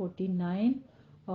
49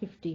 50।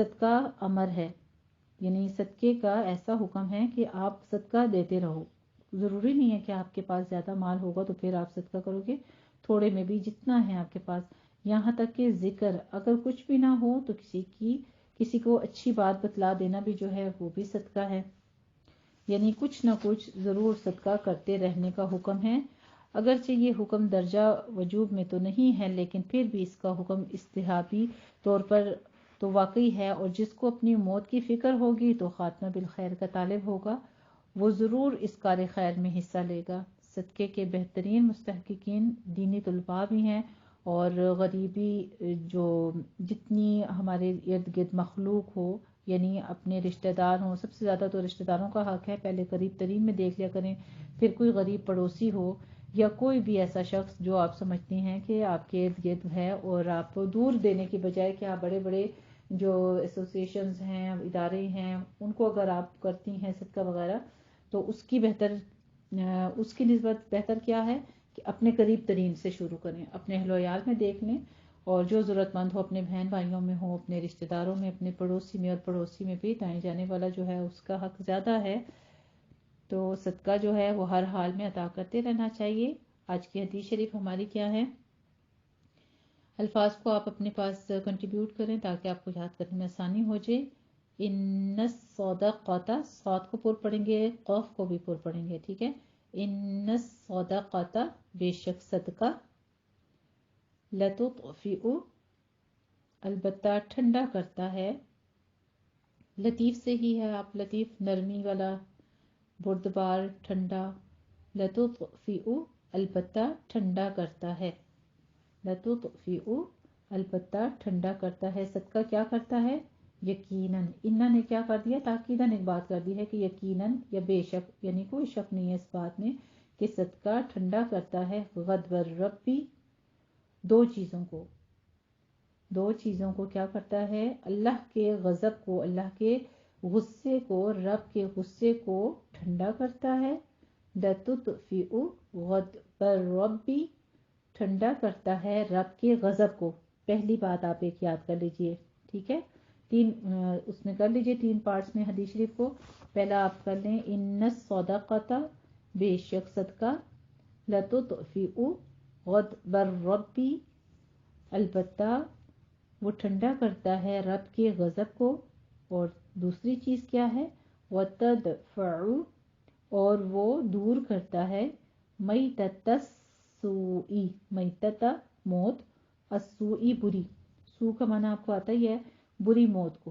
صدقہ امر ہے، یعنی صدقے کا ایسا حکم ہے کہ آپ صدقہ دیتے رہو. ضروری نہیں ہے کہ آپ کے پاس زیادہ مال ہوگا تو پھر آپ صدقہ کرو گے، تھوڑے میں بھی جتنا ہے آپ کے پاس. یہاں تک کہ ذکر اگر کچھ بھی نہ ہو تو کسی کو اچھی بات بتلا دینا بھی جو ہے وہ بھی صدقہ ہے. یعنی کچھ نہ کچھ ضرور صدقہ کرتے رہنے کا حکم ہے. اگرچہ یہ حکم درجہ وجوب میں تو نہیں ہے، لیکن پھر بھی اس کا حکم استحبابی طور پر تو واقعی ہے، اور جس کو اپنی موت کی فکر ہوگی تو خاتمہ بالخیر کا طالب ہوگا، وہ ضرور اس کار خیر میں حصہ لے گا. صدقے کے بہترین مستحقین دینی طلباء بھی ہیں، اور غریبی جو جتنی ہمارے ارد گرد مخلوق ہو، یعنی اپنے رشتہ دار ہوں، سب سے زیادہ تو رشتہ داروں کا حق ہے، پہلے قریب ترین میں دیکھ لیا کریں، پھر کوئی غریب پڑوسی ہو یا کوئی بھی ایسا شخص جو آپ سمجھتے ہیں کہ آپ کے ارد گرد ہے، اور آپ دور دینے کی بجائے کہ آپ بڑے بڑے جو ایسوسیشنز ہیں، ادارے ہیں، ان کو اگر آپ کرتی ہیں صدقہ وغیرہ، تو اس کی نسبت بہتر کیا ہے کہ اپنے قریب ترین سے شروع کریں، اپنے اہل و عیال میں دیکھ لیں، اور جو ضرورت مند ہو اپنے بہن بھائیوں میں ہو، اپنے رشتہ داروں میں، اپنے پڑوسی میں، اور پڑوسی میں بھی دائیں جانے والا جو ہے اس کا حق زیادہ ہے، تو صدقہ جو ہے وہ ہر حال میں عطا کرتے رہنا چاہیے. آج کی حدیث شریف ہماری کیا ہے؟ الفاظ کو آپ اپنے پاس کنٹریبیوٹ کریں تاکہ آپ کو یاد کرنے میں آسانی ہو جائے. ان الصدقۃ، صاد کو پر پڑھیں گے، قاف کو بھی پر پڑھیں گے، ٹھیک ہے. ان الصدقۃ، بے شک صدقہ، لتطفئ، البتہ ٹھنڈا کرتا ہے. لطیف سے ہی ہے، آپ لطیف نرمی والا، بردبار، ٹھنڈا. لتطفئ، البتہ ٹھنڈا کرتا ہے. لتطفئ، البتہ ٹھنڈا کرتا ہے. صدقہ کیا کرتا ہے؟ یقیناً. انہا نے کیا کر دیا؟ تاکیداً ایک بات کر دی ہے کہ یقیناً یا بے شک، یعنی کوئی شک نہیں ہے اس بات میں کہ صدقہ ٹھنڈا کرتا ہے. غضب الرب، دو چیزوں کو کیا کرتا ہے؟ اللہ کے غضب کو، اللہ کے غصے کو، رب کے غصے کو ٹھنڈا کرتا ہے. لتطفئ غضب الرب، ٹھنڈا کرتا ہے رب کے غضب کو. پہلی بات آپ ایک یاد کر لیجئے، ٹھیک ہے. اس میں کر لیجئے 3 پارٹس میں حدیث شریف کو. پہلا آپ کر لیں ان الصدقۃ، بے شک صدقہ، لتطفئ غضب الرب، البتہ وہ ٹھنڈا کرتا ہے رب کے غضب کو. اور دوسری چیز کیا ہے؟ وتدفع، اور وہ دور کرتا ہے میتۃ السوء، میتۃ موت، السوء بری، سو کا معنی آپ کو آتا ہی ہے بری موت کو،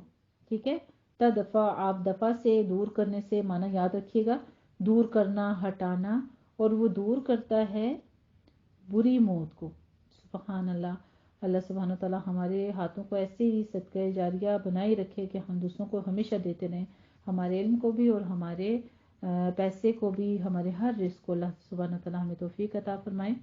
ٹھیک ہے. تدفع، آپ دفع سے، دور کرنے سے معنی یاد رکھیے گا، دور کرنا، ہٹانا، اور وہ دور کرتا ہے بری موت کو. سبحان اللہ. اللہ سبحانہ وتعالی ہمارے ہاتھوں کو ایسے ہی صدقہ جاریہ بنائی رکھے کہ ہم دوسروں کو ہمیشہ دیتے رہیں، ہمارے علم کو بھی اور ہمارے پیسے کو بھی، ہمارے ہر رزق کو اللہ سبحانہ وتعالی ہمیں توفیق عطا فرمائے.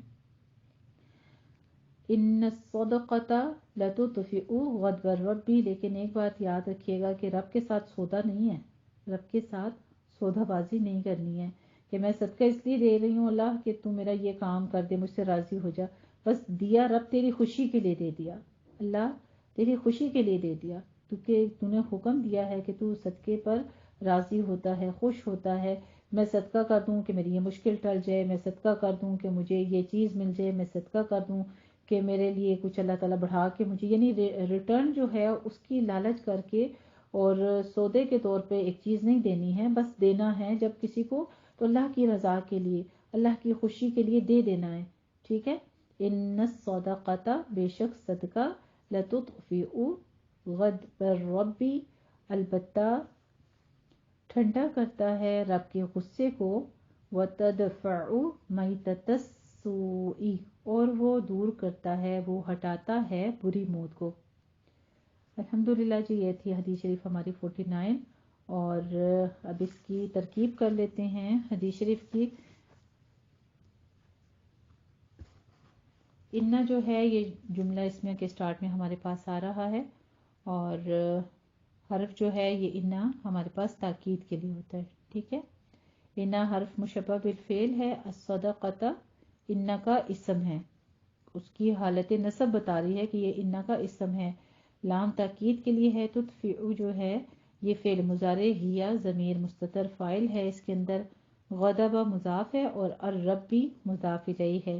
ان الصدقۃ لتطفئ غضب الرب، لیکن ایک بات یاد رکھیے گا کہ رب کے ساتھ سودا نہیں ہے، رب کے ساتھ سودا بازی نہیں کرنی ہے کہ میں صدقہ اس لیے دے رہی ہوں اللہ کہ تو میرا یہ کام کر دے، مجھ سے راضی ہو جا. بس دیا رب تیری خوشی کے لیے دے دیا، اللہ تیری خوشی کے لیے دے دیا، کیونکہ تو نے حکم دیا ہے کہ تو صدقے پر راضی ہوتا ہے، خوش ہوتا ہے. میں صدقہ کر دوں کہ میری یہ مشکل ٹل جائے، میں صدقہ کر دوں کہ مجھے یہ چیز مل جائے، میں صدقہ کر دوں کہ میرے لیے کچھ اللہ تعالیٰ بڑھا کے مجھے، یعنی ریٹرن جو ہے اس کی لالچ کر کے اور سودے کے طور پہ ایک چیز نہیں دینی ہے، بس دینا ہے جب کسی کو تو اللہ کی رضا کے لیے، اللہ کی خوشی کے لیے دے دینا ہے، ٹھیک ہے. ان الصدقۃ، بے شک صدقہ، لتطفئ غضب الرب، البتہ ٹھنڈا کرتا ہے رب کے غصے کو. وتدفع میتۃ السوء، اور وہ دور کرتا ہے، وہ ہٹاتا ہے بری موت کو. الحمدللہ جی، یہ تھی حدیث شریف ہماری 49، اور اب اس کی ترکیب کر لیتے ہیں حدیث شریف کی. انہ جو ہے یہ جملہ اس میں کے سٹارٹ میں ہمارے پاس آ رہا ہے، اور حرف جو ہے یہ انہ ہمارے پاس تاکید کے لیے ہوتا ہے، ٹھیک ہے. انہ حرف مشبہ بالفعل ہے. الصدقۃ انہ کا اسم ہے، اس کی حالت نصب بتا رہی ہے کہ یہ انہ کا اسم ہے. لام تاکید کے لیے ہے. تدفعو جو ہے یہ فعل مضارع، ہیا ضمیر مستتر فاعل ہے، اس کے اندر غضب مضاف ہے اور الرب بھی مضاف الیہ ہے.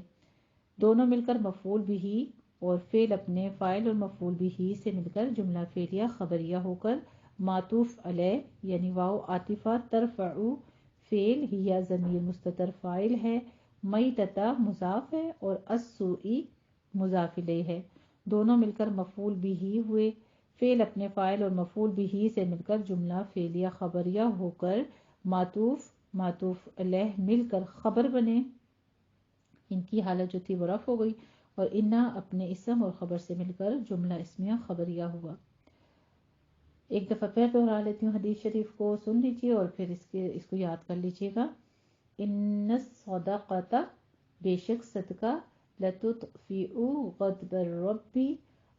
دونوں مل کر مفعول بھی اور فعل اپنے فاعل اور مفعول بھی سے مل کر جملہ فعلیہ خبریہ ہو کر معطوف علیہ یعنی واو عاطفہ ترفعو فعل، ہیا ضمیر مستتر فاعل ہے، میتتا مضاف ہے اور السوئی مضاف الیہ ہے. دونوں مل کر مفعول بھی ہوئے. فعل اپنے فاعل اور مفعول بھی سے مل کر جملہ فعلیہ خبریہ ہو کر معطوف علیہ مل کر خبر بنے. ان کی حالت جو تھی وہ رفع ہو گئی اور انا اپنے اسم اور خبر سے مل کر جملہ اسمیہ خبریہ ہوا. ایک دفعہ پھر دہرا لیتی ہوں حدیث شریف کو، سن لیجیے اور پھر اس کو یاد کر لیجیے گا. ان الصدقۃ بے شک صدقہ لتطفئ غضب الرب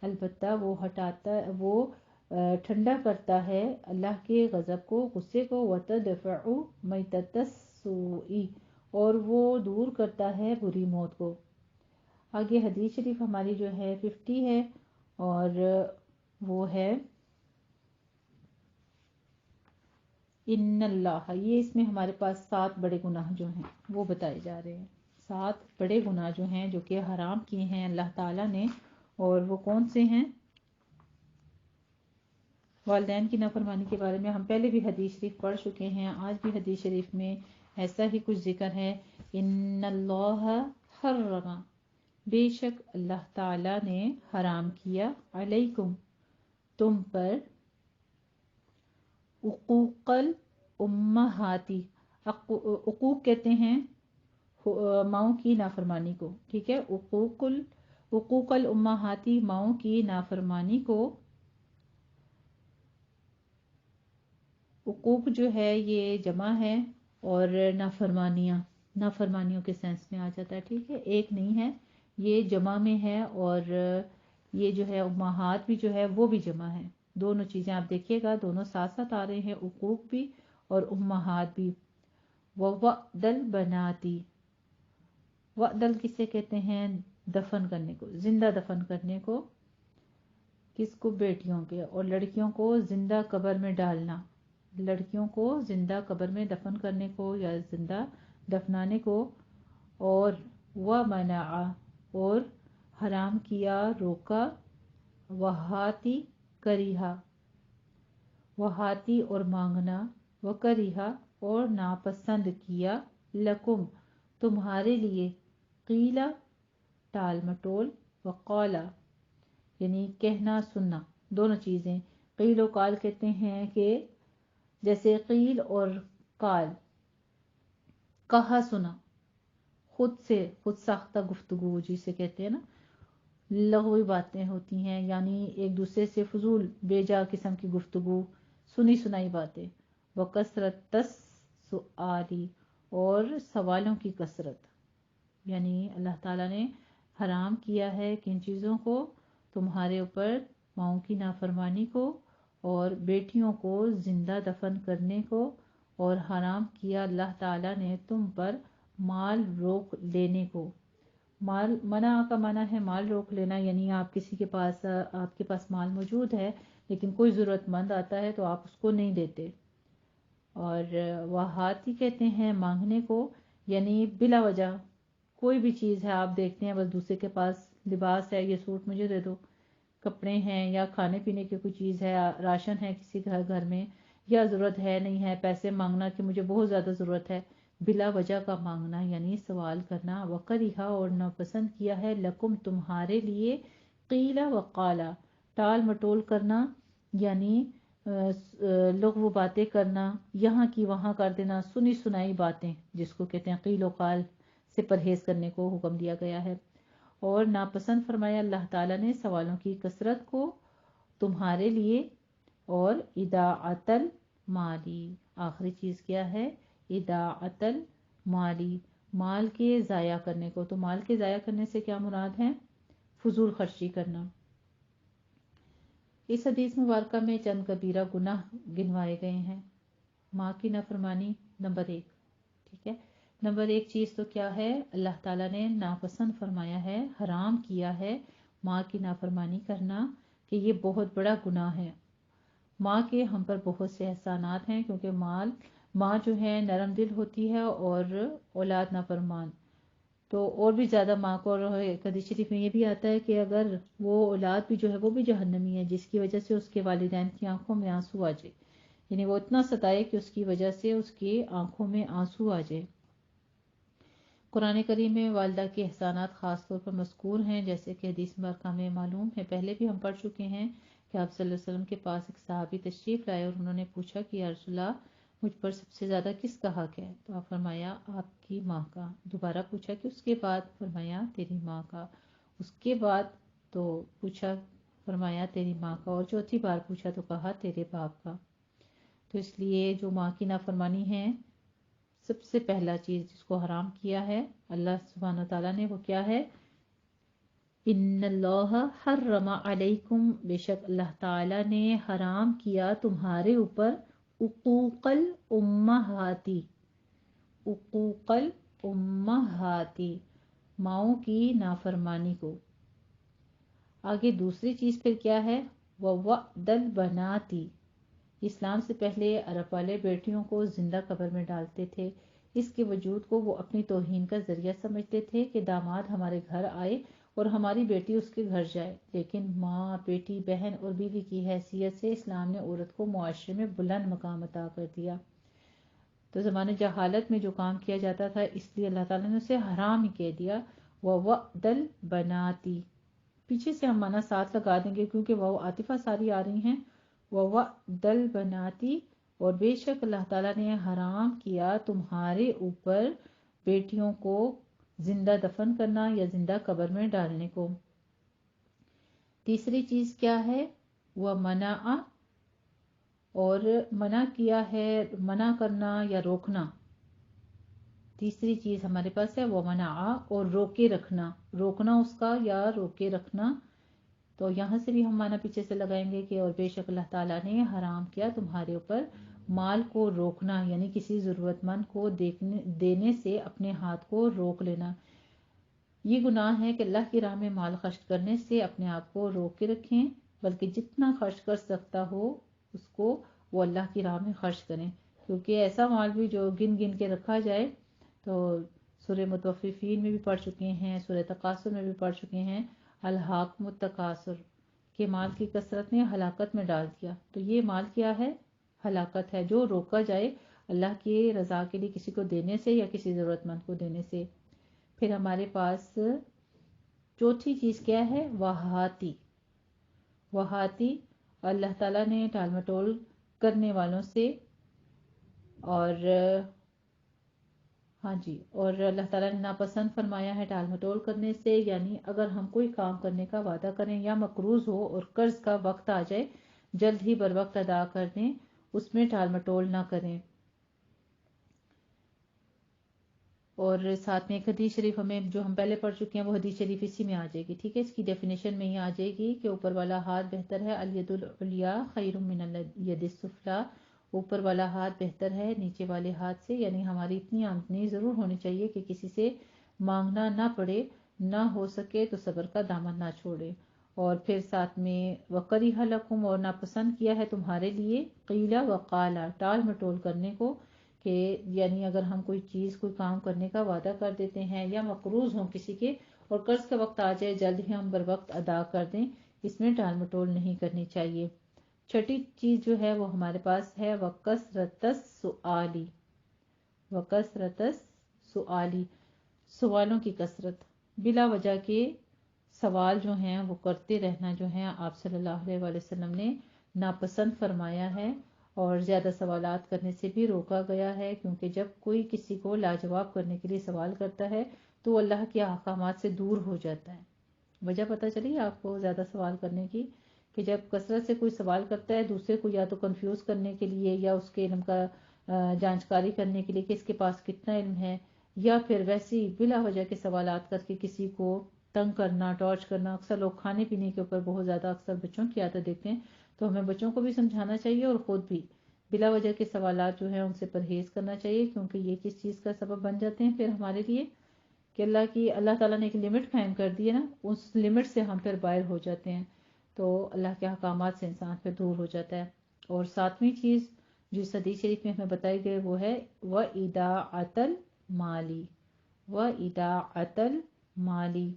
البتہ وہ ٹھنڈا کرتا ہے اللہ کے غضب کو، غصے کو، وتدفع میتۃ السوء اور وہ دور کرتا ہے بری موت کو. آگے حدیث شریف ہماری جو ہے 50 ہے اور وہ ہے ان اللہ. یہ اس میں ہمارے پاس 7 بڑے گناہ جو ہیں وہ بتائے جا رہے ہیں. 7 بڑے گناہ جو ہیں جو کہ حرام کیے ہیں اللہ تعالیٰ نے، اور وہ کون سے ہیں؟ والدین کی نافرمانی کے بارے میں ہم پہلے بھی حدیث شریف پڑھ چکے ہیں. آج بھی حدیث شریف میں ایسا ہی کچھ ذکر ہے. ان اللہ حرم بے شک اللہ تعالیٰ نے حرام کیا علیکم تم پر عقوق الامہاتی. عقوق کہتے ہیں ماؤں کی نافرمانی کو، ٹھیک ہے. عقوق الامہاتی ماؤں کی نافرمانی کو. عقوق جو ہے یہ جمع ہے اور نافرمانیوں کے سینس میں آ جاتا ہے، ٹھیک ہے. ایک نہیں ہے، یہ جمع میں ہے اور یہ جو ہے امہات بھی جو ہے وہ بھی جمع ہے. دونوں چیزیں آپ دیکھیے گا دونوں ساتھ ساتھ آ رہے ہیں، عقوق بھی اور امہات بھی. وَوَعْدَ الْبَنَاتِ وعدل کسے کہتے ہیں؟ دفن کرنے کو، زندہ دفن کرنے کو. کس کو؟ بیٹیوں کے. اور لڑکیوں کو زندہ قبر میں ڈالنا، لڑکیوں کو زندہ قبر میں دفن کرنے کو یا زندہ دفنانے کو. اور وَمَنَعَ اور حرام کیا، روکا، وَحَاتِ کریہا، وحاتی اور مانگنا، وکریہا اور ناپسند کیا، لکم تمہارے لیے، قیلا ٹال مٹول، وقالا یعنی کہنا سننا. دونوں چیزیں قیل و قال کہتے ہیں کہ جیسے قیل اور قال کہا سنا، خود ساختہ گفتگو جسے کہتے ہیں نا، لغوی باتیں ہوتی ہیں یعنی ایک دوسرے سے فضول بے جا قسم کی گفتگو، سنی سنائی باتیں. وکثرت السؤال اور سوالوں کی کثرت. یعنی اللہ تعالیٰ نے حرام کیا ہے کن چیزوں کو؟ تمہارے اوپر ماؤں کی نافرمانی کو اور بیٹیوں کو زندہ دفن کرنے کو، اور حرام کیا اللہ تعالیٰ نے تم پر مال روک لینے کو. مال منع کا معنی ہے مال روک لینا، یعنی آپ کے پاس مال موجود ہے لیکن کوئی ضرورت مند آتا ہے تو آپ اس کو نہیں دیتے. اور وہاتی کہتے ہیں مانگنے کو، یعنی بلا وجہ کوئی بھی چیز ہے آپ دیکھتے ہیں بس دوسرے کے پاس لباس ہے، یہ سوٹ مجھے دے دو، کپڑے ہیں یا کھانے پینے کی کوئی چیز ہے، راشن ہے کسی گھر میں، یا ضرورت ہے نہیں ہے، پیسے مانگنا کہ مجھے بہت زیادہ ضرورت ہے، بلا وجہ کا مانگنا یعنی سوال کرنا. وکریہا اور ناپسند کیا ہے، لکم تمہارے لیے، قیلا وقالا ٹال مٹول کرنا یعنی لغو باتیں کرنا، یہاں کی وہاں کر دینا، سنی سنائی باتیں جس کو کہتے ہیں قیل و قال سے پرہیز کرنے کو حکم دیا گیا ہے. اور ناپسند فرمایا اللہ تعالیٰ نے سوالوں کی کثرت کو تمہارے لیے. اور اضاعت المالی آخری چیز کیا ہے؟ اضاعت المالی مال کے ضائع کرنے کو. تو مال کے ضائع کرنے سے کیا مراد ہے؟ فضول خرچی کرنا. اس حدیث مبارکہ میں چند کبیرہ گناہ گنوائے گئے ہیں. ماں کی نافرمانی نمبر 1، ٹھیک ہے. نمبر 1 چیز تو کیا ہے؟ اللہ تعالیٰ نے ناپسند فرمایا ہے، حرام کیا ہے ماں کی نافرمانی کرنا. کہ یہ بہت بڑا گناہ ہے۔ ماں کے ہم پر بہت سے احسانات ہیں، کیونکہ ماں جو ہے نرم دل ہوتی ہے اور اولاد نافرمان، تو اور بھی زیادہ ماں کو، اور حدیث شریف میں یہ بھی آتا ہے کہ اگر وہ اولاد بھی جو ہے وہ بھی جہنمی ہے، جس کی وجہ سے اس کے والدین کی آنکھوں میں آنسو آ جائے، یعنی وہ اتنا ستائے کہ اس کی وجہ سے اس کی آنکھوں میں آنسو آ جائے۔ قرآن کریم میں والدہ کے احسانات خاص طور پر مذکور ہیں، جیسے کہ حدیث مبارکہ میں معلوم ہے، پہلے بھی ہم پڑھ چکے ہیں کہ آپ صلی اللہ علیہ وسلم کے پاس ایک صحابی تشریف لائے اور انہوں نے پوچھا کہ یا رسول اللہ مجھ پر سب سے زیادہ کس کا حق ہے؟ تو آپ فرمایا آپ کی ماں کا۔ دوبارہ پوچھا کہ اس کے بعد؟ فرمایا تیری ماں کا۔ اس کے بعد تو پوچھا، فرمایا تیری ماں کا، اور چوتھی بار پوچھا تو کہا تیرے باپ کا۔ تو اس لیے جو ماں کی نافرمانی ہے، سب سے پہلا چیز جس کو حرام کیا ہے اللہ سبحانہ تعالیٰ نے، وہ کیا ہے؟ ان اللہ حرم علیکم، بے شک اللہ تعالیٰ نے حرام کیا تمہارے اوپر، عقوق الامہاتی، عقوق الامہاتی، ماؤں کی نافرمانی کو۔ آگے دوسری چیز پھر کیا ہے؟ ووعد البناتی، اسلام سے پہلے عرب والے بیٹیوں کو زندہ قبر میں ڈالتے تھے، اس کے وجود کو وہ اپنی توہین کا ذریعہ سمجھتے تھے کہ داماد ہمارے گھر آئے اور ہماری بیٹی اس کے گھر جائے، لیکن ماں، بیٹی، بہن اور بیوی کی حیثیت سے اسلام نے عورت کو معاشرے میں بلند مقام عطا کر دیا۔ تو زمانے جہالت میں جو کام کیا جاتا تھا، اس لیے اللہ تعالیٰ نے اسے حرام ہی کہہ دیا۔ ووعد البناتی، پیچھے سے ہم معنی ساتھ لگا دیں گے کیونکہ وہ عاطفہ ساری آ رہی ہیں۔ ووعد البناتی، اور بے شک اللہ تعالیٰ نے حرام کیا تمہارے اوپر بیٹیوں کو زندہ دفن کرنا یا زندہ قبر میں ڈالنے کو۔ تیسری چیز کیا ہے؟ ومنع، اور منع کیا ہے، منع کرنا یا روکنا۔ تیسری چیز ہمارے پاس ہے ومنع، اور روکے رکھنا، روکنا اس کا یا روکے رکھنا۔ تو یہاں سے بھی ہم معنی پیچھے سے لگائیں گے کہ اور بے شک اللہ تعالیٰ نے حرام کیا تمہارے اوپر مال کو روکنا، یعنی کسی ضرورت مند کو دینے سے اپنے ہاتھ کو روک لینا۔ یہ گناہ ہے کہ اللہ کی راہ میں مال خرچ کرنے سے اپنے آپ کو روک کے رکھیں، بلکہ جتنا خرچ کر سکتا ہو اس کو وہ اللہ کی راہ میں خرچ کریں، کیونکہ ایسا مال بھی جو گن گن کے رکھا جائے، تو سورہ مطففین میں بھی پڑھ چکے ہیں، سورہ تکاثر میں بھی پڑھ چکے ہیں، الہاکم التکاثر، کہ مال کی کثرت نے ہلاکت میں ڈال دیا۔ تو یہ مال کیا ہے؟ ہلاکت ہے، جو روکا جائے اللہ کی رضا کے لیے کسی کو دینے سے یا کسی ضرورت مند کو دینے سے۔ پھر ہمارے پاس چوتھی چیز کیا ہے؟ وہاتی، وہاتی، اللہ تعالیٰ نے ٹال مٹول کرنے والوں سے، اور ہاں جی، اور اللہ تعالیٰ نے ناپسند فرمایا ہے ٹال مٹول کرنے سے، یعنی اگر ہم کوئی کام کرنے کا وعدہ کریں یا مقروض ہو اور قرض کا وقت آ جائے، جلد ہی بر وقت ادا کر دیں، اس میں ٹال مٹول نہ کریں۔ اور ساتھ میں ایک حدیث شریف ہمیں جو ہم پہلے پڑھ چکے ہیں، وہ حدیث شریف اسی میں آ جائے گی، ٹھیک ہے، اس کی ڈیفینیشن میں ہی آ جائے گی کہ اوپر والا ہاتھ بہتر ہے، الید العلیٰ خیر من الید السفلیٰ، اوپر والا ہاتھ بہتر ہے نیچے والے ہاتھ سے، یعنی ہماری اتنی آمدنی ضرور ہونی چاہیے کہ کسی سے مانگنا نہ پڑے، نہ ہو سکے تو صبر کا دامن نہ چھوڑے۔ اور پھر ساتھ میں وَقَرِحَ لَكُمْ، اور ناپسند کیا ہے تمہارے لیے، قیل وقال، ٹال مٹول کرنے کو، کہ یعنی اگر ہم کوئی چیز، کوئی کام کرنے کا وعدہ کر دیتے ہیں یا مقروض ہوں کسی کے اور قرض کا وقت آ جائے، جلد ہی ہم بر وقت ادا کر دیں، اس میں ٹال مٹول نہیں کرنی چاہیے۔ چھٹی چیز جو ہے وہ ہمارے پاس ہے وَكَثْرَةَ السُّؤَالِ، وَكَثْرَةَ السُّؤَالِ، سوالوں کی کثرت، بلا وجہ کے سوال جو ہیں وہ کرتے رہنا جو ہے آپ صلی اللہ علیہ وآلہ وسلم نے ناپسند فرمایا ہے، اور زیادہ سوالات کرنے سے بھی روکا گیا ہے، کیونکہ جب کوئی کسی کو لاجواب کرنے کے لیے سوال کرتا ہے تو وہ اللہ کے احکامات سے دور ہو جاتا ہے۔ وجہ پتہ چلی آپ کو زیادہ سوال کرنے کی، کہ جب کثرت سے کوئی سوال کرتا ہے دوسرے کو یا تو کنفیوز کرنے کے لیے یا اس کے علم کا جانچکاری کرنے کے لیے کہ اس کے پاس کتنا علم ہے، یا پھر ویسی بلا وجہ کے سوالات کر کے کسی کو تنگ کرنا، ٹارچ کرنا۔ اکثر لوگ کھانے پینے کے اوپر بہت زیادہ اکثر بچوں کی عادت دیکھتے ہیں، تو ہمیں بچوں کو بھی سمجھانا چاہیے اور خود بھی بلا وجہ کے سوالات جو ہیں ان سے پرہیز کرنا چاہیے، کیونکہ یہ کس چیز کا سبب بن جاتے ہیں پھر ہمارے لیے، کہ اللہ تعالیٰ نے ایک لمٹ قائم کر دی ہے نا، اس لمٹ سے ہم پھر باہر ہو جاتے ہیں۔ تو اللہ کے احکامات سے انسان پھر دور ہو جاتا ہے۔ اور ساتویں چیز جو اس حدیث شریف میں ہمیں بتائی گئی وہ ہے وَإِدَاعَةَ الْمَالِ، وَإِدَاعَةَ الْمَالِ،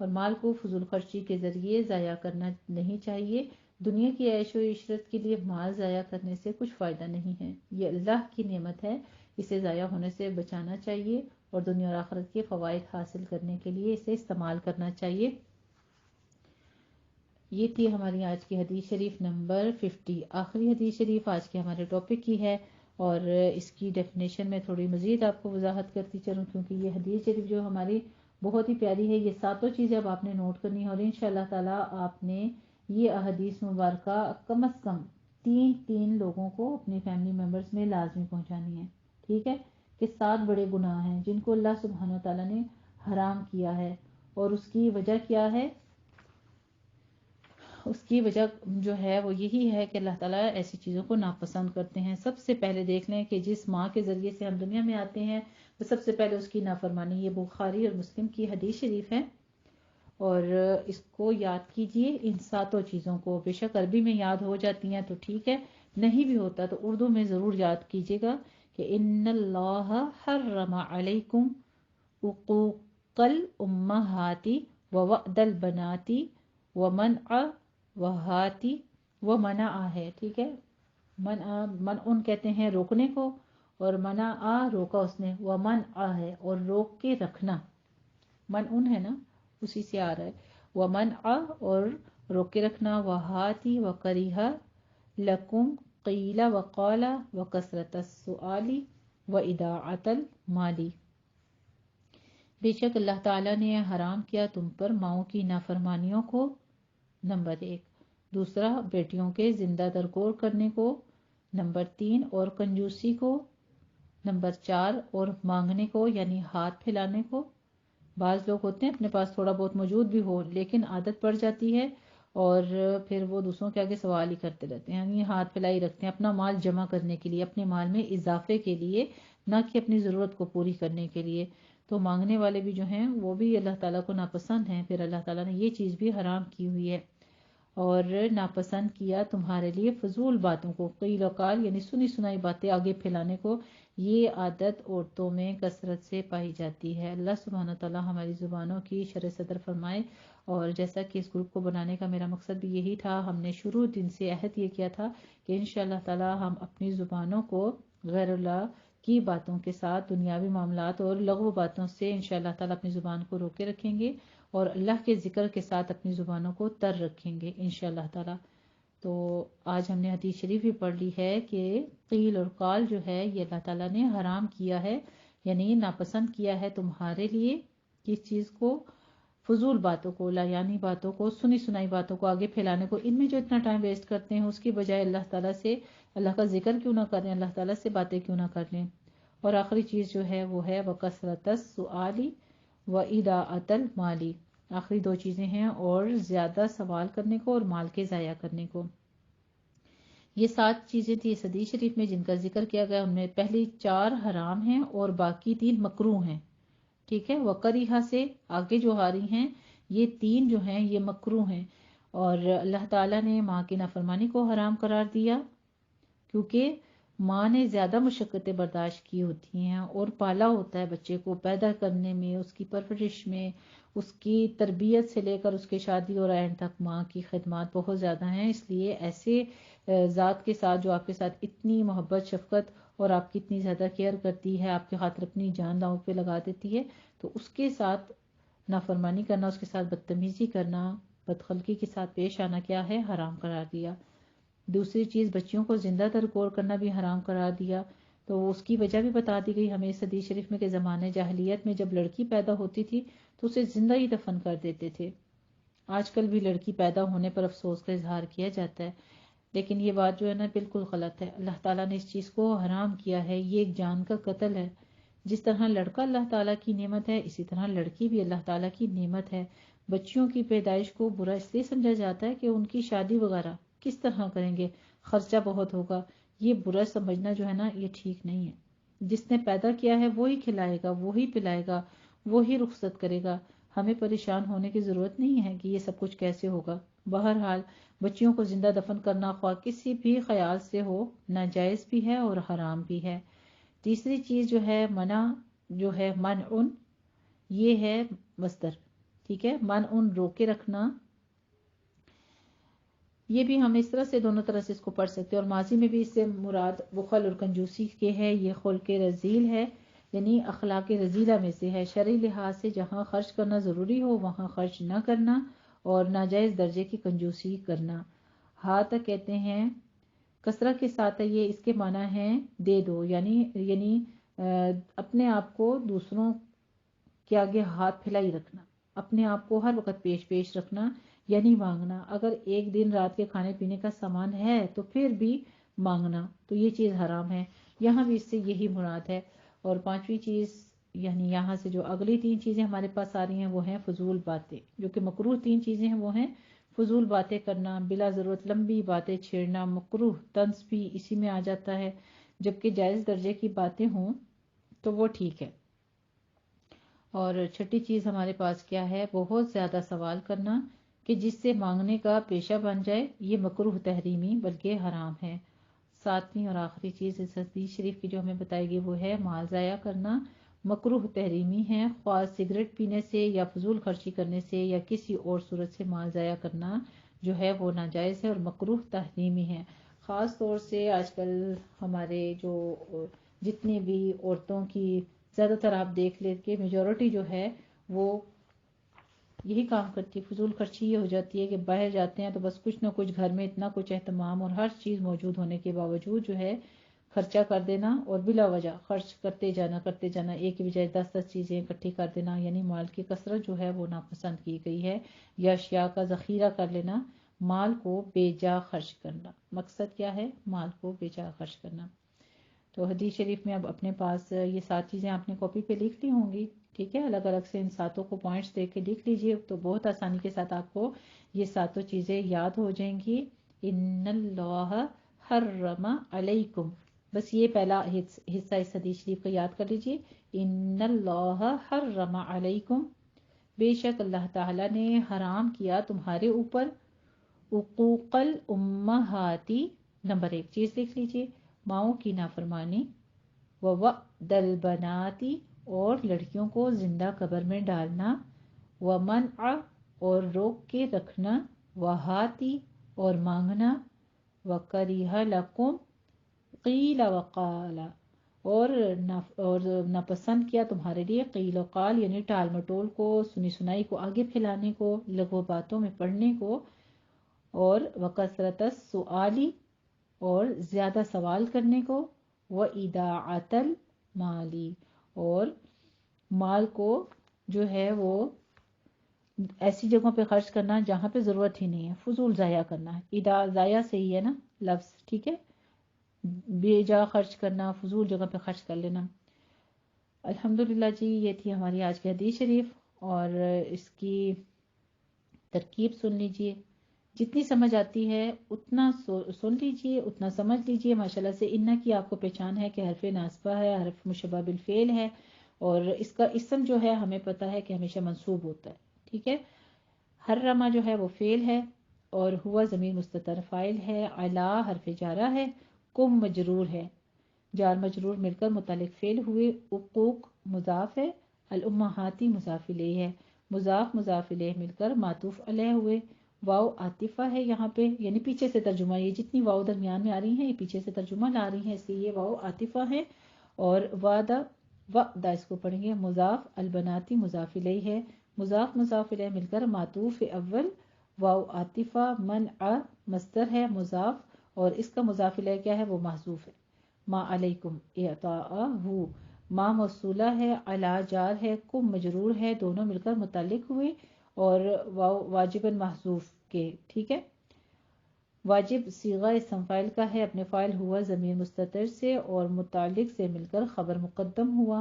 اور مال کو فضول خرچی کے ذریعے ضائع کرنا نہیں چاہیے۔ دنیا کی عیش و عشرت کے لیے مال ضائع کرنے سے کچھ فائدہ نہیں ہے، یہ اللہ کی نعمت ہے، اسے ضائع ہونے سے بچانا چاہیے اور دنیا اور آخرت کے فوائد حاصل کرنے کے لیے اسے استعمال کرنا چاہیے۔ یہ تھی ہماری آج کی حدیث شریف نمبر 50۔ آخری حدیث شریف آج کے ہمارے ٹاپک کی ہے اور اس کی ڈیفینیشن میں تھوڑی مزید آپ کو وضاحت کرتی چلوں، کیونکہ یہ حدیث شریف جو ہماری بہت ہی پیاری ہے۔ یہ ساتوں چیزیں اب آپ نے نوٹ کرنی ہے اور انشاءاللہ تعالی آپ نے یہ احادیث مبارکہ کم از کم تین لوگوں کو اپنی فیملی ممبرز میں لازمی پہنچانی ہے، ٹھیک ہے؟ کہ 7 بڑے گناہ ہیں جن کو اللہ سبحانہ وتعالی نے حرام کیا ہے، اور اس کی وجہ کیا ہے؟ اس کی وجہ جو ہے وہ یہی ہے کہ اللہ تعالیٰ ایسی چیزوں کو ناپسند کرتے ہیں۔ سب سے پہلے دیکھ لیں کہ جس ماں کے ذریعے سے ہم دنیا میں آتے ہیں وہ سب سے پہلے اس کی نافرمانی، یہ بخاری اور مسلم کی حدیث شریف ہے، اور اس کو یاد کیجئے ان 7 چیزوں کو۔ بے شک عربی میں یاد ہو جاتی ہیں تو ٹھیک ہے، نہیں بھی ہوتا تو اردو میں ضرور یاد کیجئے گا کہ ان اللہ حرم علیکم عقوق الامہات ووعد البنات ومنع وہاتی ومنع ہے، ٹھیک ہے؟ منع کہتے ہیں روکنے کو، اور منع روکا اس نے، ومنع ہے اور روک کے رکھنا، منع ہے نا اسی سے آ رہا ہے، ومنع اور روک کے رکھنا، وہاتی وکریہ لکم قیل وقال وکثرت السؤال واضاعۃ المال۔ بے شک اللہ تعالیٰ نے حرام کیا تم پر ماؤں کی نافرمانیوں کو، نمبر 1، دوسرا بیٹیوں کے زندہ درگور کرنے کو، نمبر 3 اور کنجوسی کو، نمبر 4 اور مانگنے کو یعنی ہاتھ پھیلانے کو۔ بعض لوگ ہوتے ہیں اپنے پاس تھوڑا بہت موجود بھی ہو لیکن عادت پڑ جاتی ہے اور پھر وہ دوسروں کے آگے سوال ہی کرتے رہتے ہیں، یعنی ہاتھ پھیلائی رکھتے ہیں اپنا مال جمع کرنے کے لیے، اپنے مال میں اضافے کے لیے، نہ کہ اپنی ضرورت کو پوری کرنے کے لیے۔ تو مانگنے والے بھی جو ہیں وہ بھی اللہ تعالیٰ کو ناپسند ہیں، پھر اللہ تعالیٰ نے یہ چیز بھی حرام کی ہوئی ہے اور ناپسند کیا تمہارے لیے فضول باتوں کو، قیل وقال یعنی سنی سنائی باتیں آگے پھیلانے کو۔ یہ عادت عورتوں میں کثرت سے پائی جاتی ہے۔ اللہ سبحانہ تعالیٰ ہماری زبانوں کی شرح صدر فرمائے، اور جیسا کہ اس گروپ کو بنانے کا میرا مقصد بھی یہی تھا، ہم نے شروع دن سے عہد یہ کیا تھا کہ انشاءاللہ تعالیٰ ہم اپنی زبانوں کو غیر اللہ کی باتوں کے ساتھ، دنیاوی معاملات اور لغو باتوں سے انشاءاللہ تعالیٰ اپنی زبان کو روکے رکھیں گے اور اللہ کے ذکر کے ساتھ اپنی زبانوں کو تر رکھیں گے انشاءاللہ تعالیٰ۔ تو آج ہم نے حدیث شریف بھی پڑھ لی ہے کہ قیل اور قال جو ہے یہ اللہ تعالیٰ نے حرام کیا ہے، یعنی ناپسند کیا ہے تمہارے لیے کس چیز کو؟ فضول باتوں کو، لا یعنی باتوں کو، سنی سنائی باتوں کو آگے پھیلانے کو۔ ان میں جو اتنا ٹائم ویسٹ کرتے ہیں اس کی بجائے اللہ تعالیٰ سے، اللہ کا ذکر کیوں نہ کریں، اللہ تعالیٰ سے باتیں کیوں نہ کر لیں۔ اور آخری چیز جو ہے وہ ہے وکثرت السؤال واضاعۃ المال، آخری 2 چیزیں ہیں، اور زیادہ سوال کرنے کو اور مال کے ضائع کرنے کو۔ یہ 7 چیزیں تھی اس حدیث شریف میں جن کا ذکر کیا گیا، ان میں پہلی 4 حرام ہیں اور باقی 3 مکروہ ہیں، ٹھیک ہے؟ وکریہ سے آگے جو آ رہی ہیں یہ 3 جو ہیں یہ مکروہ ہیں، اور اللہ تعالیٰ نے ماں کی نافرمانی کو حرام قرار دیا کیونکہ ماں نے زیادہ مشقتیں برداشت کی ہوتی ہیں اور پالا ہوتا ہے بچے کو، پیدا کرنے میں، اس کی پرورش میں، اس کی تربیت سے لے کر اس کے شادی اور اینڈ تک ماں کی خدمات بہت زیادہ ہیں۔ اس لیے ایسے ذات کے ساتھ جو آپ کے ساتھ اتنی محبت شفقت اور آپ کی اتنی زیادہ کیئر کرتی ہے، آپ کے خاطر اپنی جان داؤں پہ لگا دیتی ہے، تو اس کے ساتھ نافرمانی کرنا، اس کے ساتھ بدتمیزی کرنا، بدخلقی کے ساتھ پیش آنا کیا ہے؟ حرام قرار دیا۔ دوسری چیز بچیوں کو زندہ درگور کرنا بھی حرام قرار دیا، تو اس کی وجہ بھی بتا دی گئی ہمیں اس حدیث شریف میں کہ زمانے جاہلیت میں جب لڑکی پیدا ہوتی تھی تو اسے زندہ ہی دفن کر دیتے تھے۔ آج کل بھی لڑکی پیدا ہونے پر افسوس کا اظہار کیا جاتا ہے، لیکن یہ بات جو ہے نا بالکل غلط ہے۔ اللہ تعالیٰ نے اس چیز کو حرام کیا ہے، یہ ایک جان کا قتل ہے۔ جس طرح لڑکا اللہ تعالیٰ کی نعمت ہے اسی طرح لڑکی بھی اللہ تعالیٰ کی نعمت ہے۔ بچیوں کی پیدائش کو برا اس لیے سمجھا جاتا ہے کہ ان کی شادی وغیرہ کس طرح کریں گے، خرچہ بہت ہوگا، یہ برا سمجھنا جو ہے نا یہ ٹھیک نہیں ہے۔ جس نے پیدا کیا ہے وہی کھلائے گا، وہی پلائے گا، وہی رخصت کرے گا۔ ہمیں پریشان ہونے کی ضرورت نہیں ہے کہ یہ سب کچھ کیسے ہوگا، بہرحال بچیوں کو زندہ دفن کرنا خواہ کسی بھی خیال سے ہو ناجائز بھی ہے اور حرام بھی ہے۔ تیسری چیز جو ہے منع، جو ہے منع، یہ ہے مصدر، ٹھیک ہے، منع روکے رکھنا، یہ بھی ہم اس طرح سے دونوں طرح سے اس کو پڑھ سکتے ہیں، اور ماضی میں بھی اس سے مراد بخل اور کنجوسی کے ہے، یہ خلق رذیل ہے، یعنی اخلاق رذیلہ میں سے ہے، شرعی لحاظ سے جہاں خرچ کرنا ضروری ہو وہاں خرچ نہ کرنا اور ناجائز درجے کی کنجوسی کرنا۔ ہاں تک کہتے ہیں کثرت کے ساتھ ہے، یہ اس کے معنی ہے دے دو، یعنی اپنے آپ کو دوسروں کے آگے ہاتھ پھیلائی رکھنا، اپنے آپ کو ہر وقت پیش رکھنا، یعنی مانگنا۔ اگر ایک دن رات کے کھانے پینے کا سامان ہے تو پھر بھی مانگنا، تو یہ چیز حرام ہے، یہاں بھی اس سے یہی مراد ہے۔ اور پانچویں چیز، یعنی یہاں سے جو اگلی تین چیزیں ہمارے پاس آ رہی ہیں وہ ہیں فضول باتیں، جو کہ مکروہ تین چیزیں ہیں وہ ہیں فضول باتیں کرنا، بلا ضرورت لمبی باتیں چھیڑنا، مکروہ طنز بھی اسی میں آ جاتا ہے، جبکہ جائز درجے کی باتیں ہوں تو وہ ٹھیک ہے۔ اور چھٹی چیز ہمارے پاس کیا ہے، بہت زیادہ سوال کرنا کہ جس سے مانگنے کا پیشہ بن جائے، یہ مکروہ تحریمی بلکہ حرام ہے۔ ساتویں اور آخری چیز اس حدیث شریف کی جو ہمیں بتائی گئی وہ ہے مال ضائع کرنا، مکروہ تحریمی ہے، خواہ سگریٹ پینے سے یا فضول خرچی کرنے سے یا کسی اور صورت سے مال ضائع کرنا جو ہے وہ ناجائز ہے اور مکروہ تحریمی ہے۔ خاص طور سے آج کل ہمارے جو جتنی بھی عورتوں کی زیادہ تر آپ دیکھ لیں کہ میجورٹی جو ہے وہ یہی کام کرتی ہے، فضول خرچی یہ ہو جاتی ہے کہ باہر جاتے ہیں تو بس کچھ نہ کچھ گھر میں اتنا کچھ اہتمام اور ہر چیز موجود ہونے کے باوجود جو ہے خرچہ کر دینا اور بلا وجہ خرچ کرتے جانا، ایک کی بجائے 10 چیزیں اکٹھی کر دینا، یعنی مال کی کثرت جو ہے وہ ناپسند کی گئی ہے، یا اشیاء کا ذخیرہ کر لینا، مال کو بے جا خرچ کرنا۔ مقصد کیا ہے؟ مال کو بے جا خرچ کرنا۔ تو حدیث شریف میں اب اپنے پاس یہ 7 چیزیں آپ نے کاپی پہ لکھ لی ہوں گی، ٹھیک ہے، الگ الگ سے ان 7 کو پوائنٹس دے کے لکھ لیجئے تو بہت آسانی کے ساتھ آپ کو یہ 7 چیزیں یاد ہو جائیں گی۔ ان اللہ حرم علیکم، بس یہ پہلا حصہ اس حدیث شریف کا یاد کر لیجئے، ان اللہ حرم علیکم، بے شک اللہ تعالیٰ نے حرام کیا تمہارے اوپر، حقوق الامہاتی، نمبر 1 چیز لکھ لیجئے، ماؤں کی نافرمانی، ووعد البناتی، اور لڑکیوں کو زندہ قبر میں ڈالنا، ومنع، اور روک کے رکھنا، وہاتی، اور مانگنا، وکریہ لکم قیل وقال، اور ناپسند کیا تمہارے لیے قیل و قال، یعنی ٹال مٹول کو، سنی سنائی کو آگے پھیلانے کو، لغو باتوں میں پڑھنے کو، اور وکثرت السؤال، اور زیادہ سوال کرنے کو، وإضاعۃ المال، اور مال کو جو ہے وہ ایسی جگہوں پہ خرچ کرنا جہاں پہ ضرورت ہی نہیں ہے، فضول ضائع کرنا ہے، ضائع سے ہی ہے نا لفظ، ٹھیک ہے، بے جا خرچ کرنا، فضول جگہ پہ خرچ کر لینا۔ الحمدللہ جی، یہ تھی ہماری آج کی حدیث شریف، اور اس کی ترکیب سن لیجئے، جتنی سمجھ آتی ہے اتنا سن لیجئے، اتنا سمجھ لیجئے۔ ماشاءاللہ سے انہ کی آپ کو پہچان ہے کہ حرف ناصبہ ہے، حرف مشبہ بالفعل ہے، اور اس کا اسم جو ہے ہمیں پتہ ہے کہ ہمیشہ منصوب ہوتا ہے، ٹھیک ہے۔ حرمہ جو ہے وہ فعل ہے، اور ہوا ضمیر مستتر فاعل ہے، علی حرف جارہ ہے، کم مجرور ہے، جار مجرور مل کر متعلق فعل ہوئے، حقوق مضاف ہے، الامہاتی مضاف الیہ ہے، مضاف الیہ مل کر معطوف علیہ ہوئے، واو عاطفہ ہے یہاں پہ، یعنی پیچھے سے ترجمہ، یہ جتنی واو درمیان میں آ رہی ہیں یہ پیچھے سے ترجمہ لا رہی ہیں، اس لیے یہ واو عاطفہ ہے، اور وعدہ اس کو پڑھیں گے، مضاف البناتی مضاف الیہ ہے، مضاف الیہ مل کر معطوف اول، واو عاطفہ، منع مصدر ہے مضاف، اور اس کا مضاف الیہ کیا ہے؟ وہ محذوف ہے، ما علیکم اعطاء، ما موصولہ ہے، علی جار ہے، کم مجرور ہے، دونوں مل کر متعلق ہوئے، اور واجباً محذوف کے، ٹھیک ہے۔ واجب صیغہ اسم فاعل کا ہے، اپنے فاعل ہوا ضمیر مستتر سے اور متعلق سے مل کر خبر مقدم ہوا،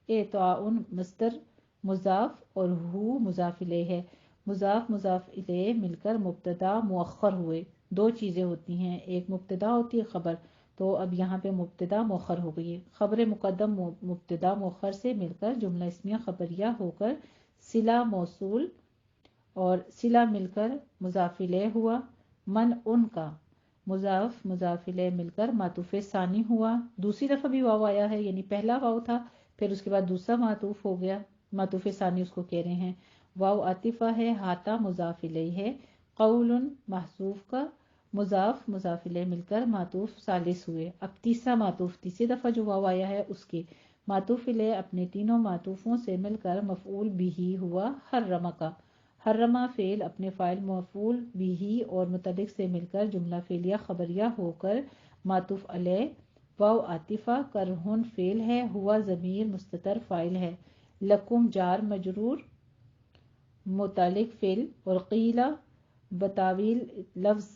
اعطاء مصدر مضاف، اور ہو مضاف الیہ ہے، مضاف الیہ مل کر مبتدا مؤخر ہوئے، 2 چیزیں ہوتی ہیں، ایک مبتدا ہوتی ہے خبر، تو اب یہاں پہ مبتدا مؤخر ہو گئی ہے، خبر مقدم مبتدا مؤخر سے مل کر جملہ اسمیہ خبریہ ہو کر صلہ موصول اور صلہ مل کر مضاف الیہ ہوا، من ان کا مضاف الیہ مل کر معطوف ثانی ہوا، دوسری دفعہ بھی واو آیا ہے، یعنی پہلا واو تھا پھر اس کے بعد دوسرا معطوف ہو گیا، معطوف ثانی اس کو کہہ رہے ہیں۔ واو عاطفہ ہے، ہاتا مضاف الیہ ہے، قول محذوف کا مضاف الیہ مل کر معطوف ثالث ہوئے۔ اب تیسرا معطوف، تیسری دفعہ جو واو آیا ہے اس کے معطوف الیہ اپنے تینوں معطوفوں سے مل کر مفعول بھی ہوا، حرم کا۔ حرمہ فعل اپنے فاعل مفعول بھی اور متعلق سے مل کر جملہ فعلیہ خبریہ ہو کر معطوف علیہ۔ واو عاطفہ، کرہن فعل ہے، ہوا ضمیر مستتر فاعل ہے، لکم جار مجرور متعلق فعل، اور قیلہ بتاویل لفظ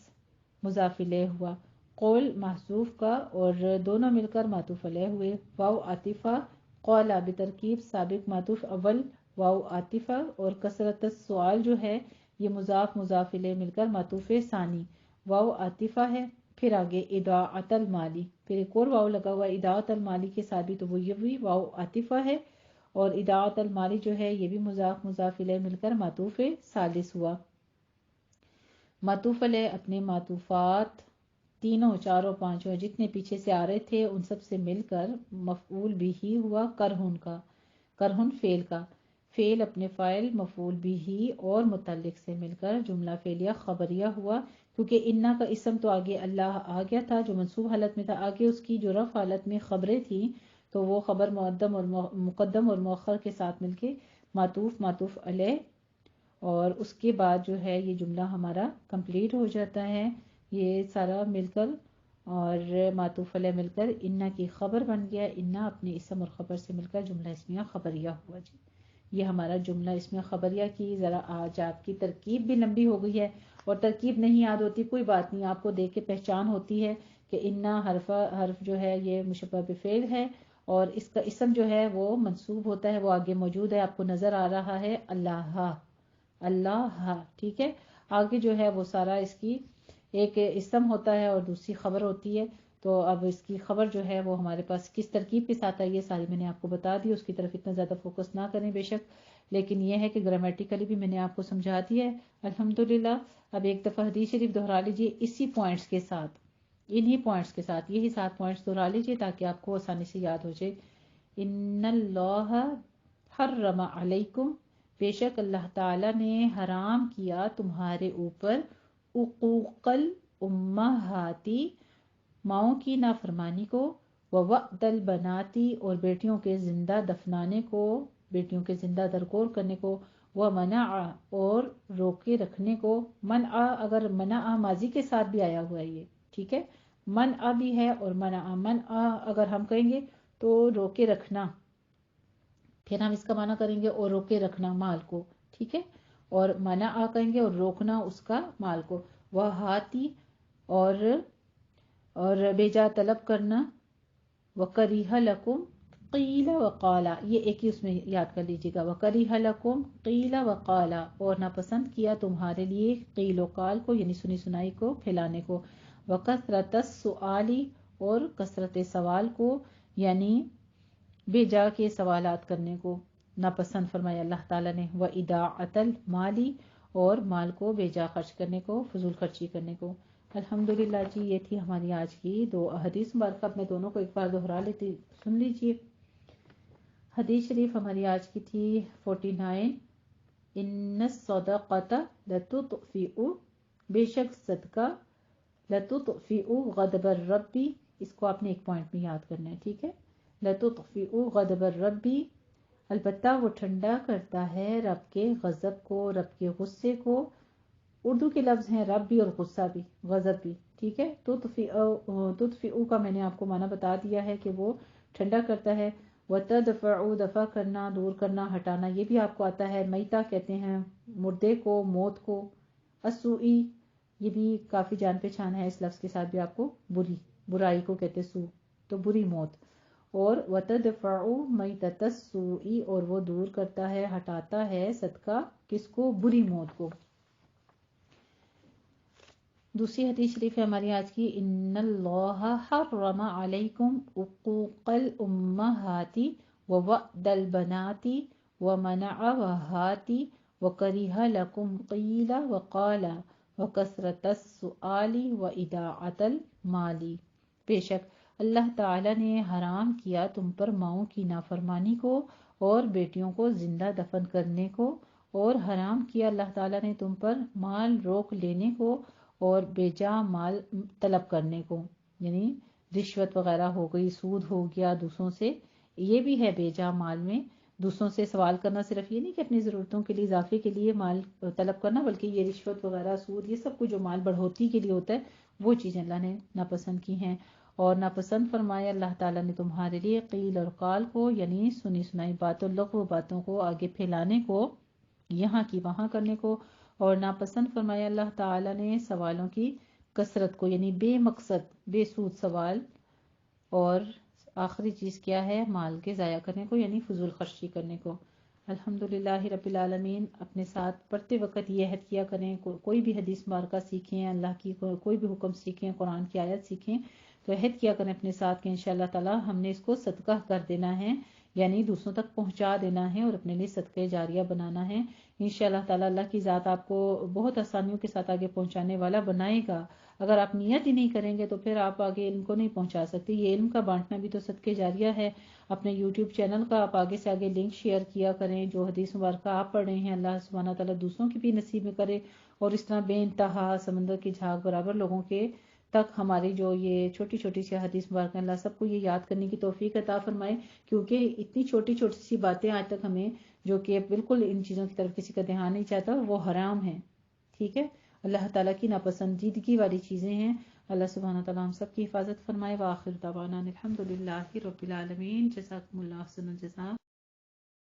مضاف الیہ ہوا، قول محذوف کا اور دونوں مل کر معطوف علیہ ہوئے۔ واو عاطفہ قولا بترکیب سابق معطوف اول واو عاطفہ، اور کثرت السؤال جو ہے یہ مضاف الیہ مل کر معطوف ثانی واو عاطفہ ہے۔ پھر آگے اضاعت المالی، پھر ایک اور واو لگا ہوا اضاعت المالی کے ساتھ بھی، تو وہ یہ بھی واو عاطفہ ہے، اور اضاعت المالی جو ہے یہ بھی مضاف الیہ مل کر معطوف ثالث ہوا۔ معطوف علیہ اپنے معطوفات تینوں چاروں پانچوں جتنے پیچھے سے آ رہے تھے ان سب سے مل کر مفعول بھی ہوا، کرہن کا، کرہن فعل کا، فعل اپنے فاعل مفعول بھی اور متعلق سے مل کر جملہ فعلیہ خبریہ ہوا، کیونکہ انا کا اسم تو آگے اللہ آ گیا تھا جو منصوب حالت میں تھا، آگے اس کی جو رفع حالت میں خبریں تھیں تو وہ خبر مقدم اور مؤخر کے ساتھ مل کے معطوف علیہ، اور اس کے بعد جو ہے یہ جملہ ہمارا کمپلیٹ ہو جاتا ہے، یہ سارا مل کر اور معطوف علیہ مل کر انا کی خبر بن گیا، انا اپنے اسم اور خبر سے مل کر جملہ اسمیہ خبریہ ہوا جی۔ یہ ہمارا جملہ اسمیہ خبریہ کی، ذرا آج آپ کی ترکیب بھی لمبی ہو گئی ہے، اور ترکیب نہیں یاد ہوتی کوئی بات نہیں، آپ کو دیکھ کے پہچان ہوتی ہے کہ انا حرف جو ہے یہ مشبہ بفعل ہے، اور اس کا اسم جو ہے وہ منصوب ہوتا ہے، وہ آگے موجود ہے، آپ کو نظر آ رہا ہے اللہ، ٹھیک ہے۔ آگے جو ہے وہ سارا اس کی ایک اسم ہوتا ہے اور دوسری خبر ہوتی ہے، تو اب اس کی خبر جو ہے وہ ہمارے پاس کس ترکیب کے ساتھ آئی ہے ساری میں نے آپ کو بتا دی، اس کی طرف اتنا زیادہ فوکس نہ کریں بے شک، لیکن یہ ہے کہ گرامیٹیکلی بھی میں نے آپ کو سمجھا دیا ہے الحمدللہ۔ اب ایک دفعہ حدیث شریف دہرا لیجئے اسی پوائنٹس کے ساتھ، انہی پوائنٹس کے ساتھ، یہی 7 پوائنٹس دہرا لیجئے تاکہ آپ کو آسانی سے یاد ہو جائے۔ ان اللہ حرم علیکم، بے شک اللہ تعالیٰ نے حرام کیا تمہارے اوپر، عقوق الامہاتی، ماؤں کی نافرمانی کو، ووعد البناتی، اور بیٹیوں کے زندہ دفنانے کو، بیٹیوں کے زندہ درگور کرنے کو، ومنع، اور روکے رکھنے کو۔ منع اگر منع ماضی کے ساتھ بھی آیا ہوا ہے یہ، ٹھیک ہے، منع بھی ہے اور منع اگر ہم کہیں گے تو روکے رکھنا، پھر ہم اس کا معنی کریں گے اور روکے رکھنا مال کو، ٹھیک ہے، اور منع کہیں گے اور روکنا اس کا مال کو، وہاتی، اور بیجا طلب کرنا، وکریہ لکم قیل وقالا، یہ ایک ہی اس میں یاد کر لیجیے گا، وکریہ لکم قیل وقالا، اور ناپسند کیا تمہارے لیے قیل و قال کو، یعنی سنی سنائی کو پھیلانے کو، وکثرت السؤال، اور کثرت سوال کو، یعنی بے جا کے سوالات کرنے کو ناپسند فرمایا اللہ تعالیٰ نے، وَإِدَاعَةَ الْمَالِ، اور مال کو بے جا خرچ کرنے کو، فضول خرچی کرنے کو۔ الحمدللہ جی، یہ تھی ہماری آج کی 2 حدیث مبارکہ، میں دونوں کو ایک بار دہرا لیتی، سن لیجئے۔ حدیث شریف ہماری آج کی تھی 49، ان الصدقۃ لتطفئ، بے شک صدقہ، لتطفئ غضب الرب، اس کو آپ نے ایک پوائنٹ میں یاد کرنا ہے، ٹھیک ہے، لتطفئ غضب الرب، البتہ وہ ٹھنڈا کرتا ہے رب کے غضب کو، رب کے غصے کو۔ اردو کے لفظ ہیں رب بھی اور غصہ بھی، غضب بھی، ٹھیک ہے۔ تطفئ کا میں نے آپ کو معنی بتا دیا ہے کہ وہ ٹھنڈا کرتا ہے، وتدفع، دفع کرنا، دور کرنا، ہٹانا، یہ بھی آپ کو آتا ہے۔ میتہ کہتے ہیں مردے کو، موت کو۔ السوئی، یہ بھی کافی جان پہچان ہے، اس لفظ کے ساتھ بھی آپ کو برائی کو کہتے سو، تو بری موت۔ اور وتدفع میتۃ السوء، اور وہ دور کرتا ہے، ہٹاتا ہے صدقہ کس کو، بری موت کو۔ دوسری حدیث شریف ہے ہماری آج کی، ان اللہ حرم علیکم عقوق الامہات ووعد البنات ومنع وہات وَكَرِهَ لَكُمْ قِيلَ وَقَالَ وَكَثْرَةَ السُّؤَالِ وَإِضَاعَةَ الْمَالِ۔ بے شک اللہ تعالیٰ نے حرام کیا تم پر ماؤں کی نافرمانی کو اور بیٹیوں کو زندہ دفن کرنے کو، اور حرام کیا اللہ تعالیٰ نے تم پر مال روک لینے کو اور بے جا مال طلب کرنے کو، یعنی رشوت وغیرہ ہو گئی، سود ہو گیا دوسروں سے، یہ بھی ہے بے جا مال میں دوسروں سے سوال کرنا۔ صرف یہ نہیں کہ اپنی ضرورتوں کے لیے اضافے کے لیے مال طلب کرنا، بلکہ یہ رشوت وغیرہ سود یہ سب کچھ جو مال بڑھوتی کے لیے ہوتا ہے وہ چیزیں اللہ نے ناپسند کی ہیں۔ اور ناپسند فرمایا اللہ تعالیٰ نے تمہارے لیے قیل اور قال کو، یعنی سنی سنائی باتوں لغو باتوں کو آگے پھیلانے کو، یہاں کی وہاں کرنے کو، اور ناپسند فرمایا اللہ تعالیٰ نے سوالوں کی کثرت کو، یعنی بے مقصد بے سود سوال، اور آخری چیز کیا ہے مال کے ضائع کرنے کو، یعنی فضول خرچی کرنے کو۔ الحمدللہ رب العالمین، اپنے ساتھ پڑھتے وقت یہ عہد کیا کریں، کوئی بھی حدیث مبارکہ سیکھیں، اللہ کی کوئی بھی حکم سیکھیں، قرآن کی آیت سیکھیں تو عہد کیا کریں اپنے ساتھ کہ انشاءاللہ تعالی ہم نے اس کو صدقہ کر دینا ہے، یعنی دوسروں تک پہنچا دینا ہے اور اپنے لیے صدقہ جاریہ بنانا ہے۔ انشاءاللہ تعالی اللہ کی ذات آپ کو بہت آسانیوں کے ساتھ آگے پہنچانے والا بنائے گا۔ اگر آپ نیت ہی نہیں کریں گے تو پھر آپ آگے علم کو نہیں پہنچا سکتے۔ یہ علم کا بانٹنا بھی تو صدقہ جاریہ ہے۔ اپنے یوٹیوب چینل کا آپ آگے سے آگے لنک شیئر کیا کریں، جو حدیث مبارکہ آپ پڑھ رہے ہیں اللہ سبحانہ تعالیٰ دوسروں کی بھی نصیب میں کرے، اور اس طرح بے انتہا سمندر کی جھاگ برابر لوگوں کے تک ہماری جو یہ چھوٹی چھوٹی سی حدیث مبارکہ اللہ سب کو یہ یاد کرنے کی توفیق عطا فرمائے، کیونکہ اتنی چھوٹی چھوٹی سی باتیں آج تک ہمیں جو کہ بالکل ان چیزوں کی طرف کسی کا دھیان نہیں چاہتا وہ حرام ہیں، ٹھیک ہے، اللہ تعالیٰ کی ناپسندیدگی والی چیزیں ہیں۔ اللہ سبحانہ تعالیٰ ہم سب کی حفاظت فرمائے۔ وآخر دعوانا الحمدللہ رب العالمین۔ جزاکم اللہ احسن الجزاء۔